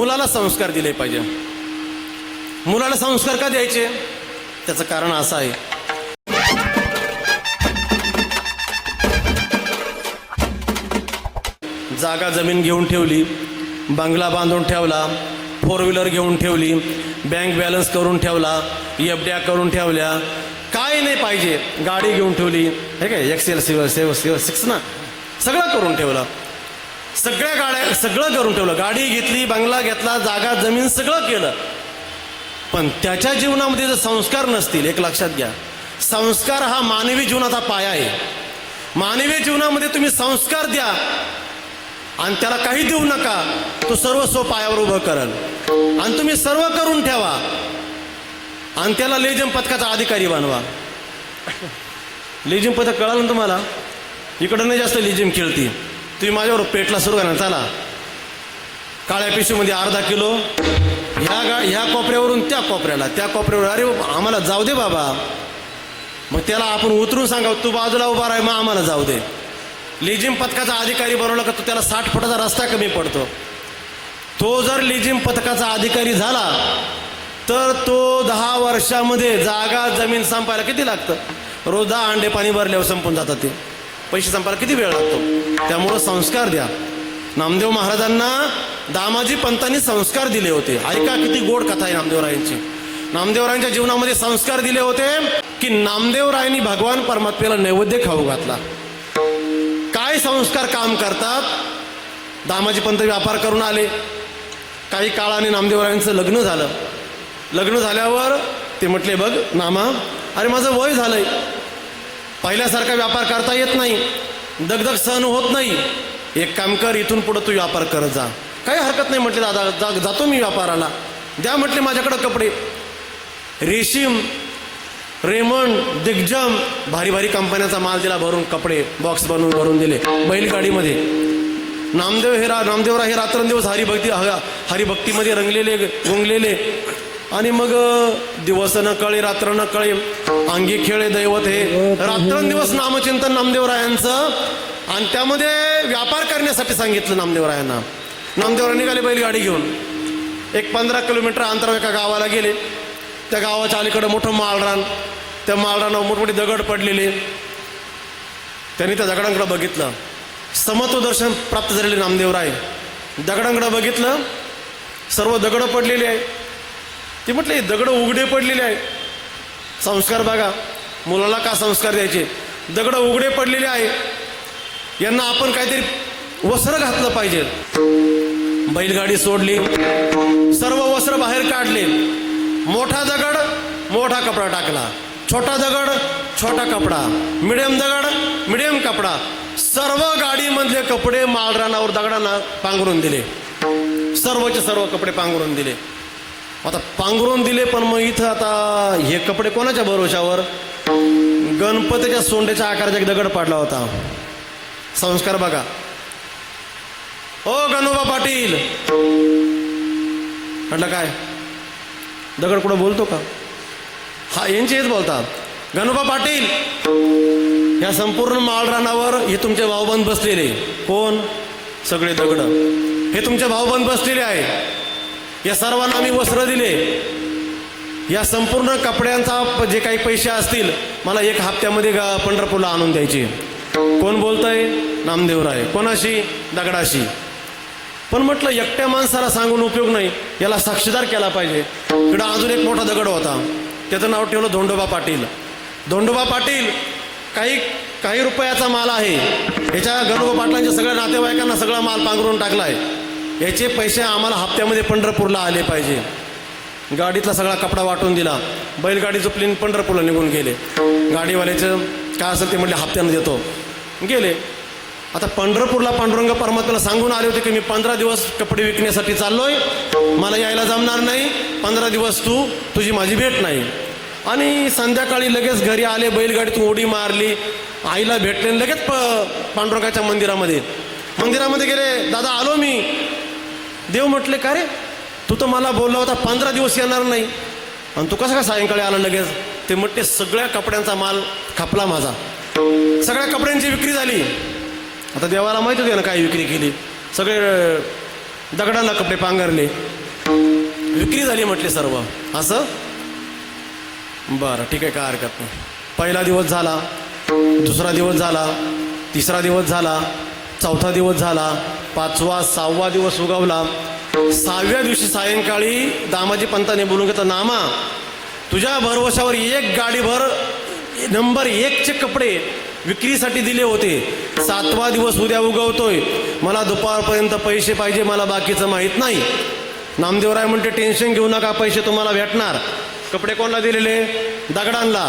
मुलाला संस्कार दिले पाहिजे. मुलाला संस्कार का द्यायचे? त्याचं कारण असं आहे, जागा जमीन घेऊन ठेवली, बंगला बांधून ठेवला, 4 व्हीलर घेऊन ठेवली, बँक बॅलन्स करून ठेवला, एफड्या करून ठेवल्या, काय नाही पाहिजे, गाडी घेऊन ठेवली, हे काय XL6 ना, सगळं करून ठेवलं, सगळ्या गाड्या सगळं करून ठेवलं, गाडी घेतली, बंगला घेतला, जागा जमीन सगळं केलं. पण त्याच्या जीवनामध्ये जर संस्कार नसतील, एक लक्षात घ्या, संस्कार हा मानवी जीवनाचा पाया आहे. मानवी जीवनामध्ये तुम्ही संस्कार द्या आणि त्याला काही देऊ नका, तो सर्वस्व पायावर उभं करेल. आणि तुम्ही सर्व करून ठेवा आणि त्याला लेझिम पथकाचा अधिकारी बनवा. लेझिम पथक कळालं ना तुम्हाला? इकडं नाही जास्त लेझिम खेळती. तुम्ही माझ्यावर पेटला सुरू करा, चला काळ्या पिशवीमध्ये अर्धा किलो, ह्या कोपऱ्यावरून त्या कोपऱ्याला, त्या कोपऱ्यावर, अरे आम्हाला जाऊ दे बाबा. मग त्याला आपण उतरून सांगा, तू बाजूला उभा राह, मग आम्हाला जाऊ दे. लेझिम पथकाचा अधिकारी बनवला का तो त्याला 60 फुटाचा रस्ता कमी पडतो. तो जर लेझिम पथकाचा अधिकारी झाला तर तो 10 वर्षामध्ये जागा जमीन संपायला किती लागतं? रोज 10 अंडे पाणी भरल्यावर संपून जातात. ते पैसे संपायला किती वेळ लागतो? त्यामुळं संस्कार द्या. नामदेव महाराजांना दामाजी पंतांनी संस्कार दिले होते. ऐका किती गोड कथा आहे नामदेवरायांची. नामदेवरायांच्या जीवनामध्ये संस्कार दिले होते की नामदेवरायांनी भगवान परमात्म्याला नैवेद्य खाऊ घातला. काय संस्कार काम करतात? दामाजी पंत व्यापार करून आले, काही काळाने नामदेवरायांचं लग्न झालं. लग्न झाल्यावर ते म्हटले, बघ नामा, अरे माझं वय झालंय, पहिल्यासारखा व्यापार करता येत नाही, दगदग सहन होत नाही, एक काम कर, इथून पुढे तू व्यापार करत जा. काही हरकत नाही म्हटले, दादा जातो मी व्यापाराला, द्या म्हटले माझ्याकडे कपडे. रेशीम, रेमंड, दिग्जम, भारी भारी कंपन्याचा माल दिला भरून, कपडे बॉक्स बनवून भरून दिले बैलगाडीमध्ये. नामदेवराय हे रात्रंदिवस हरिभक्तीमध्ये रंगलेले, गुंगलेले. आणि मग दिवस न कळे रात्र न कळे, अंगी खेळे दैवत हे, रात्रंदिवस नामचिंतन नामदेवरायांचं. आणि त्यामध्ये व्यापार करण्यासाठी सांगितलं नामदेवरायांना. नामदेवराय निघाले बैलगाडी घेऊन, एक 15 किलोमीटर अंतरावर एका गावाला गेले. त्या गावाच्या अलीकडं मोठं माळरान, त्या माळरानावर मोठमोठे दगड पडलेले. त्यांनी त्या दगडांकडे बघितलं. समत्व दर्शन प्राप्त झालेले नामदेवराय दगडांकडे बघितलं, सर्व दगड पडलेले आहे. ते म्हटले, दगड उघडे पडलेले आहे. संस्कार बघा, मुलाला का संस्कार द्यायचे? दगड उघडे पडलेले आहे, यांना आपण काहीतरी वस्त्र घातलं पाहिजे. बैलगाडी सोडली, सर्व वस्त्र बाहेर काढले. मोठा दगड मोठा कपडा टाकला, छोटा दगड छोटा कपडा, मिडियम दगड मिडियम कपडा, सर्व गाडीमधले कपडे माळरानावर दगडांना पांघरून दिले. सर्वचे सर्व कपडे पांघरून दिले. आता पांघरून दिले, पण मग इथं आता हे कपडे कोणाच्या भरोशावर? गणपतीच्या सोंडेच्या आकाराचा एक दगड पाडला होता. संस्कार बघा. ओ गणोबा पाटील म्हटलं, काय दगड कुठं बोलतो का? हा, यांचे हेच बोलतात. गणोबा पाटील, या संपूर्ण माळरानावर हे तुमचे भाऊबंद बसलेले. कोण? सगळे दगड हे तुमचे भाऊबंद बसलेले आहे. या सर्वांना आम्ही वस्त्र दिले. या संपूर्ण कपड्यांचा जे काही पैसे असतील मला 1 हप्त्यामध्ये पंढरपूरला आणून द्यायचे. कोण बोलतंय? नामदेवराय. कोणाशी? दगडाशी. पण म्हटलं, एकट्या माणसाला सांगून उपयोग नाही, याला साक्षीदार केला पाहिजे. इकडं अजून एक मोठा दगड होता, त्याचं नाव ठेवलं धोंडोबा पाटील. धोंडोबा पाटील काही रुपयाचा माल आहे. याच्या गणोबा पाटलांच्या सगळ्या नातेवाईकांना सगळा माल पांघरून टाकला आहे. याचे पैसे आम्हाला हप्त्यामध्ये पंढरपूरला आले पाहिजे. गाडीतला सगळा कपडा वाटून दिला. बैलगाडी झोपली, पंढरपूरला निघून गेले. गाडीवाल्याचं काय असेल ते म्हटले, हप्त्यानं देतो. गेले. आता पंढरपूरला पांडुरंग परमात्म्याला सांगून आले होते की मी 15 दिवस कपडे विकण्यासाठी चाललोय, मला यायला जमणार नाही, 15 दिवस तुझी माझी भेट नाही. आणि संध्याकाळी लगेच घरी आले, बैलगाडीतून उडी मारली, आईला भेटले, लगेच पांडुरंगाच्या मंदिरामध्ये गेले. दादा आलो मी. देव म्हटले, का रे, तू तर मला बोलला होता 15 दिवस येणार नाही, आणि तू कसं काय सायंकाळी आला लगेच? ते म्हटले, सगळ्या कपड्यांचा माल खपला माझा, सगळ्या कपड्यांची विक्री झाली. आता देवाला माहिती होती ना काय विक्री केली. सगळे दगडांना कपडे पांघरले, विक्री झाली म्हटले सर्व. असं बरं ठीक आहे, काय हरकत नाही. पहिला दिवस झाला, दुसरा दिवस झाला, तिसरा दिवस झाला, चौथा दिवस झाला, पाचवा 6वा दिवस उगवला. 6व्या दिवशी सायंकाळी दामाजी पंताने बोलून घेतलं, नामा तुझ्या भरवशावर एक गाडीभर नंबर 1चे कपडे विक्रीसाठी दिले होते. 7वा दिवस उद्या उगवतोय, मला दुपारपर्यंत पैसे पाहिजे, मला बाकीचं माहीत नाही. नामदेवराय म्हणते टेन्शन घेऊ नका, पैसे तुम्हाला भेटणार. कपडे कोणाला दिलेले? दगडांना.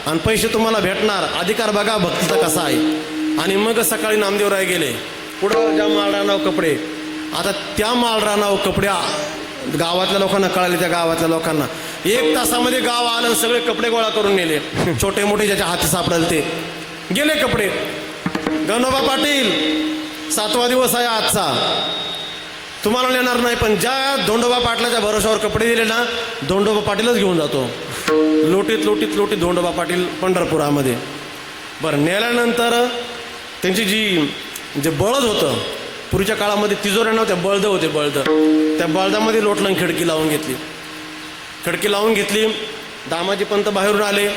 आणि पैसे तुम्हाला भेटणार. अधिकार बघा भक्तीचा कसा आहे. आणि मग सकाळी नामदेवराय गेले पुढं ज्या माळरानाव कपडे. आता त्या माळरानाव कपडे गावातल्या लोकांना कळाले. त्या गावातल्या लोकांना 1 तासामध्ये गाव आलं, सगळे कपडे गोळा करून नेले. छोटे मोठे ज्याच्या हाती सापडेल ते गेले कपडे. गणोबा पाटील 7वा दिवस आहे आजचा, तुम्हाला नेणार नाही, पण ज्या धोंडोबा पाटलाच्या भरोशावर कपडे दिले ना, धोंडोबा पाटीलच घेऊन जातो. लोटीत लोटीत लोटीत धोंडोबा पाटील पंढरपुरामध्ये. बरं, नेल्यानंतर त्यांची जे बळद होतं, पूर्वीच्या काळामध्ये तिजोऱ्या नव्हत्या, बळद होते. बळद, त्या बळदामध्ये लोटलं, खिडकी लावून घेतली. खिडकी लावून घेतली. दामाजी पंत बाहेरून आले.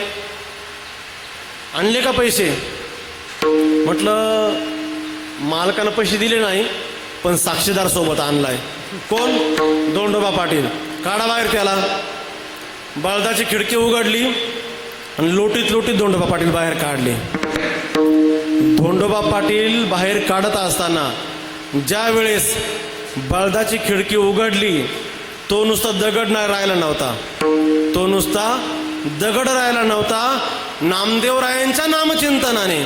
आणले का पैसे? म्हटलं मालकानं पैसे दिले नाही, पण साक्षीदार सोबत आणलाय. कोण? धोंडोबा पाटील. काढा बाहेर त्याला. बळदाची खिडकी उघडली आणि लोटीत लोटीत धोंडोबा पाटील बाहेर काढले. धोंडोबा पाटील बाहेर काढत असताना ज्या वेळेस बळदाची खिडकी उघडली, तो नुसता दगड नाही राहिला नव्हता. तो नुसता दगड राहिला नव्हता. नामदेवरायांच्या नामचिंतनाने,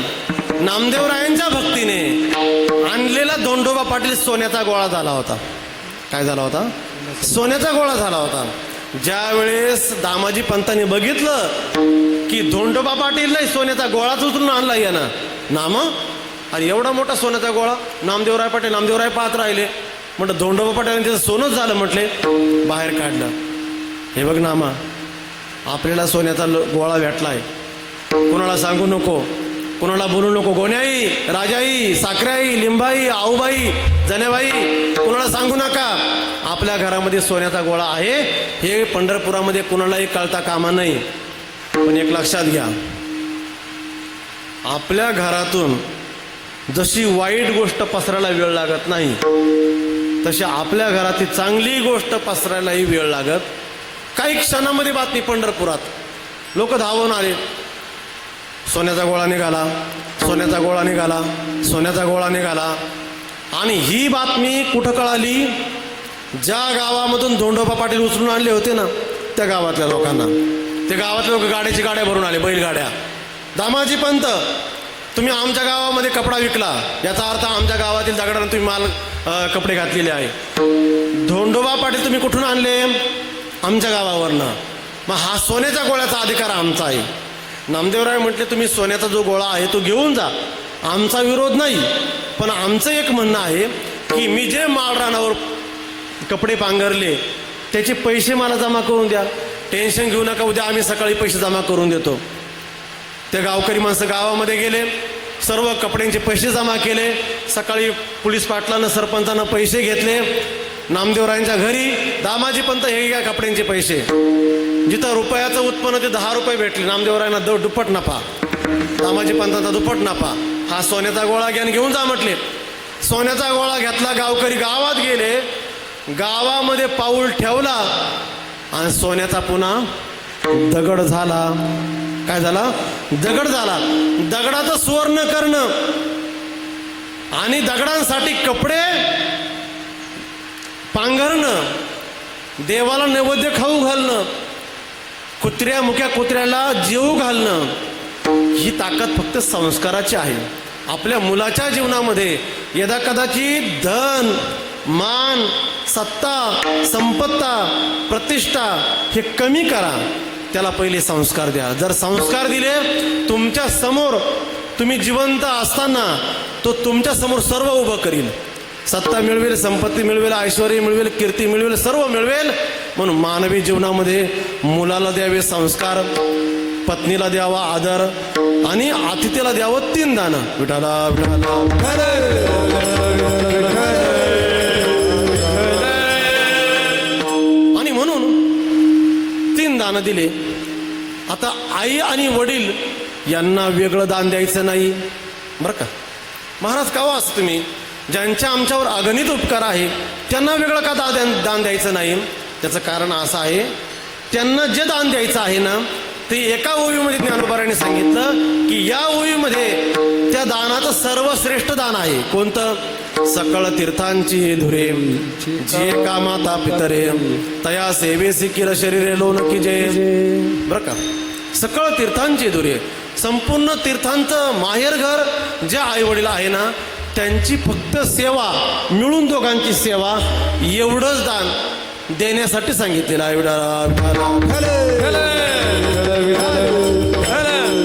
नामदेवरायांच्या भक्तीने आणलेला धोंडोबा पाटील सोन्याचा गोळा झाला होता. काय झाला होता? सोन्याचा गोळा झाला होता. ज्या वेळेस दामाजी पंतांनी बघितलं की धोंडोबा पाटील नाही, सोन्याचा गोळाच उचलून आणला यानं. नाम अरे एवढा मोठा सोन्याचा गोळा. नामदेवराय पाटील, नामदेवराय पाहत राहिले. म्हटलं धोंडोबा पाटील त्याचं सोनंच झालं. म्हटले बाहेर काढलं. हे बघ नामा, आपल्याला सोन्याचा गोळा भेटलाय, कोणाला सांगू नको, कोणाला बोलू नको. गोण्याई, राजाई, साखराई, लिंबाई, आऊबाई, जनेबाई, कोणाला सांगू नका. आपल्या घरामध्ये सोन्याचा गोळा आहे हे पंढरपुरामध्ये कोणालाही कळता कामा नाही. पण एक लक्षात घ्या, आपल्या घरातून जशी वाईट गोष्ट पसरायला वेळ लागत नाही, तशी आपल्या घरातील चांगली गोष्ट पसरायलाही वेळ लागत. काही क्षणामध्ये बातमी पंढरपुरात लोक धावून आले, सोन्याचा गोळा निघाला, सोन्याचा गोळा निघाला, सोन्याचा गोळा निघाला. आणि ही बातमी कुठं कळाली? ज्या गावामधून धोंडोबा पाटील उचलून आणले होते ना, त्या गावातल्या लोकांना. ते गावातले लोक गाड्याची गाड्या भरून आले, बैलगाड्या. दामाजी पंत, तुम्ही आमच्या गावामध्ये कपडा विकला, याचा अर्थ आमच्या गावातील दगडांना तुम्ही माल कपडे घातलेले आहे. धोंडोबा पाटील तुम्ही कुठून आणले? आमच्या गावावरनं. मग हा सोन्याच्या गोळ्याचा अधिकार आमचा आहे. नामदेवराय म्हटले तुम्ही सोन्याचा जो गोळा आहे तो घेऊन जा, आमचा विरोध नाही. पण आमचं एक म्हणणं आहे की मी जे माळरानावर कपडे पांघरले त्याचे पैसे मला जमा करून द्या. टेन्शन घेऊ नका, उद्या आम्ही सकाळी पैसे जमा करून देतो. ते गावकरी माणसं गावामध्ये गेले, सर्व कपड्यांचे पैसे जमा केले. सकाळी पोलीस पाटलानं, सरपंचानं पैसे घेतले. नामदेवरायांच्या घरी दामाजी पंत हे घ्या कपड्यांचे पैसे. जिथं रुपयाचं उत्पन्न ते 10 रुपये भेटले, नामदेवरायांना दुप्पट नफा, दामाजी पंतांचा दुप्पट नफा. हा सोन्याचा गोळा घेऊन जा म्हटले. सोन्याचा गोळा घेतला. गावकरी गावात गेले, गावामध्ये पाऊल ठेवला आणि सोन्याचा पुन्हा दगड झाला. काय झाला? दगड झाला. दगडाचं सुवर्ण करणं आणि दगडांसाठी कपडे पांघरणं, देवाला नैवेद्य खाऊ घालणं, मुक्या कुत्र्याला जेवू घालणं, ही ताकद फक्त संस्काराची आहे. आपल्या मुलाच्या जीवनामध्ये यदा कदाचित धन, मान, सत्ता, संपत्ता, प्रतिष्ठा हे कमी करा, त्याला पहिले संस्कार द्या. जर संस्कार दिले, तुमच्या समोर तुम्ही जिवंत असताना तो तुमच्या समोर सर्व उभं करील. सत्ता मिळवेल, संपत्ती मिळवेल, ऐश्वर मिळवेल, कीर्ती मिळवेल, सर्व मिळवेल. म्हणून मानवी जीवनामध्ये मुलाला द्यावे संस्कार, पत्नीला द्यावा आदर आणि अतिथीला द्यावं 3 दानं. विठाला आणि म्हणून दान दिले. आता आई आणि वडील यांना वेगळं दान द्यायचं नाही बरं का. महाराज का असं तुम्ही ज्यांच्या आमच्यावर अगणित उपकार आहे त्यांना वेगळं का दान द्यायचं नाही. त्याचं कारण असं आहे, त्यांना जे दान द्यायचं आहे ना ते एका ओवीमध्ये ज्ञानोबारांनी सांगितलं की या ओवीमध्ये त्या दानाचं सर्वश्रेष्ठ दान आहे. कोणतं? सकळ तीर्थांची धुरे जे का माता पितरे तया सेवेसी किर शरीरे लोन की जय. बरं का, सकळ तीर्थांची धुरे, संपूर्ण तीर्थांचं माहेरघर जे आई वडील आहे ना त्यांची फक्त सेवा मिळून दोघांची सेवा एवढंच दान देण्यासाठी सांगितलेलं आहे.